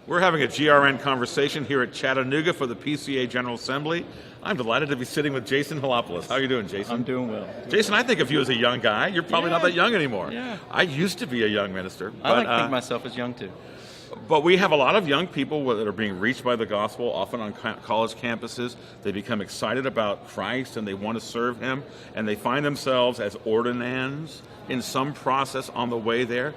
We're having a GRN conversation here at Chattanooga for the PCA General Assembly. I'm delighted to be sitting with Jason Helopoulos. How are you doing, Jason? I'm doing well. Jason, I think of you as a young guy. You're probably not that young anymore. Yeah. I used to be a young minister. I like to think myself as young, too. But we have a lot of young people that are being reached by the gospel, often on college campuses. They become excited about Christ and they want to serve Him, and they find themselves as ordinands in some process on the way there.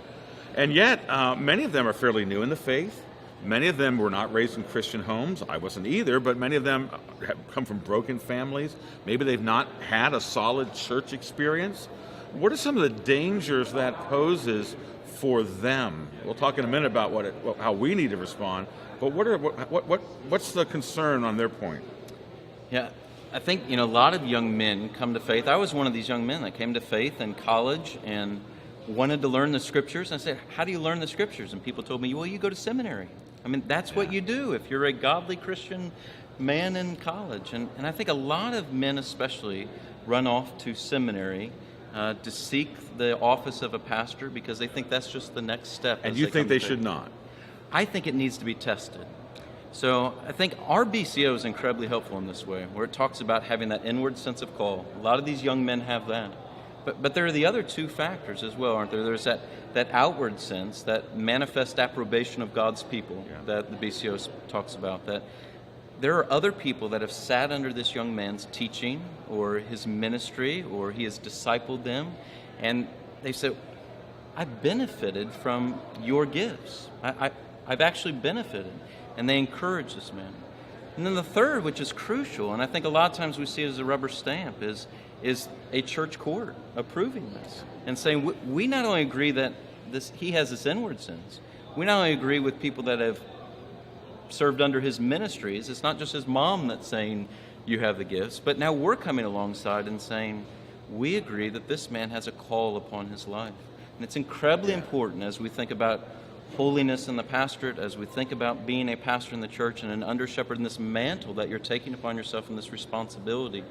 And yet, many of them are fairly new in the faith. Many of them were not raised in Christian homes. I wasn't either, but many of them have come from broken families. Maybe they've not had a solid church experience. What are some of the dangers that poses for them? We'll talk in a minute about how we need to respond, but what's the concern on their point? Yeah, I think a lot of young men come to faith. I was one of these young men that came to faith in college and wanted to learn the Scriptures. And I said, how do you learn the Scriptures? And people told me, well, you go to seminary. I mean, that's what you do if you're a godly Christian man in college. And I think a lot of men especially run off to seminary to seek the office of a pastor because they think that's just the next step. And you think they should not? I think it needs to be tested. So I think our BCO is incredibly helpful in this way, where it talks about having that inward sense of call. A lot of these young men have that. But there are the other two factors as well, aren't there? There's that outward sense, that manifest approbation of God's people that the BCO talks about, that there are other people that have sat under this young man's teaching or his ministry, or he has discipled them, and they say, I've benefited from your gifts. I've actually benefited. And they encourage this man. And then the third, which is crucial, and I think a lot of times we see it as a rubber stamp, is a church court approving this and saying, we not only agree that he has this inward sense, we not only agree with people that have served under his ministries. It's not just his mom that's saying you have the gifts, but now we're coming alongside and saying, we agree that this man has a call upon his life. And it's incredibly important as we think about holiness in the pastorate, as we think about being a pastor in the church and an under-shepherd in this mantle that you're taking upon yourself in this responsibility.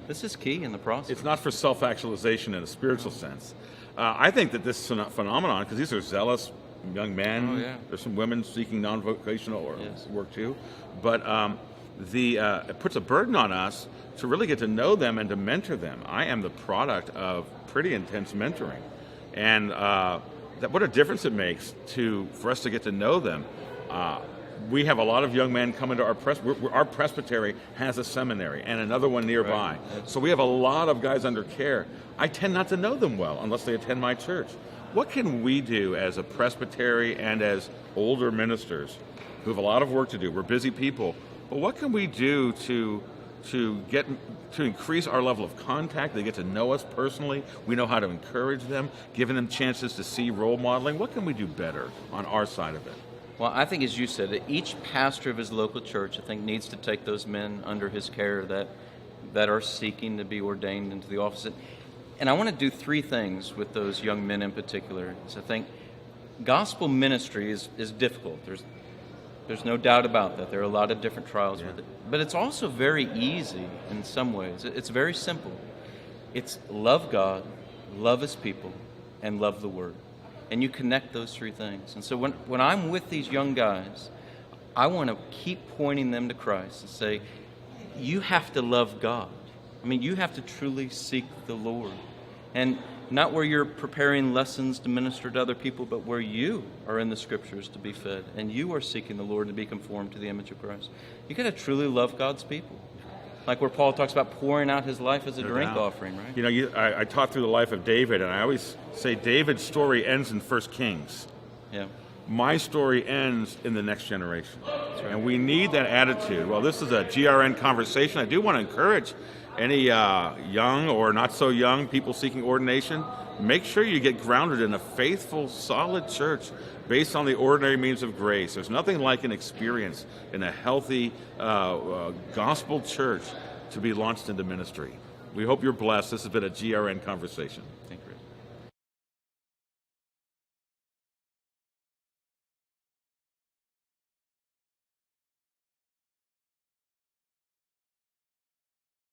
This is key in the process. It's not for self-actualization in a spiritual sense. I think that this phenomenon, because these are zealous young men. Oh, yeah. There's some women seeking non-vocational work too. But it puts a burden on us to really get to know them and to mentor them. I am the product of pretty intense mentoring. And what a difference it makes for us to get to know them. We have a lot of young men come into our our presbytery has a seminary and another one nearby. Right. So we have a lot of guys under care. I tend not to know them well unless they attend my church. What can we do as a presbytery and as older ministers who have a lot of work to do? We're busy people, but what can we do to increase our level of contact? They get to know us personally. We know how to encourage them, giving them chances to see role modeling. What can we do better on our side of it? Well, I think, as you said, that each pastor of his local church, I think, needs to take those men under his care that are seeking to be ordained into the office. And I want to do three things with those young men in particular. So I think gospel ministry is difficult. There's no doubt about that. There are a lot of different trials with it. But it's also very easy in some ways. It's very simple. It's love God, love His people, and love the Word. And you connect those three things. And so when I'm with these young guys, I want to keep pointing them to Christ and say, you have to love God. I mean, you have to truly seek the Lord. And not where you're preparing lessons to minister to other people, but where you are in the Scriptures to be fed, and you are seeking the Lord to be conformed to the image of Christ. You got to truly love God's people. Like where Paul talks about pouring out his life as a drink offering, right? I taught through the life of David, and I always say David's story ends in 1 Kings. Yeah. My story ends in the next generation. Right. And we need that attitude. Well, this is a GRN conversation. I do want to encourage any young or not so young people seeking ordination. Make sure you get grounded in a faithful, solid church based on the ordinary means of grace. There's nothing like an experience in a healthy gospel church to be launched into ministry. We hope you're blessed. This has been a GRN conversation.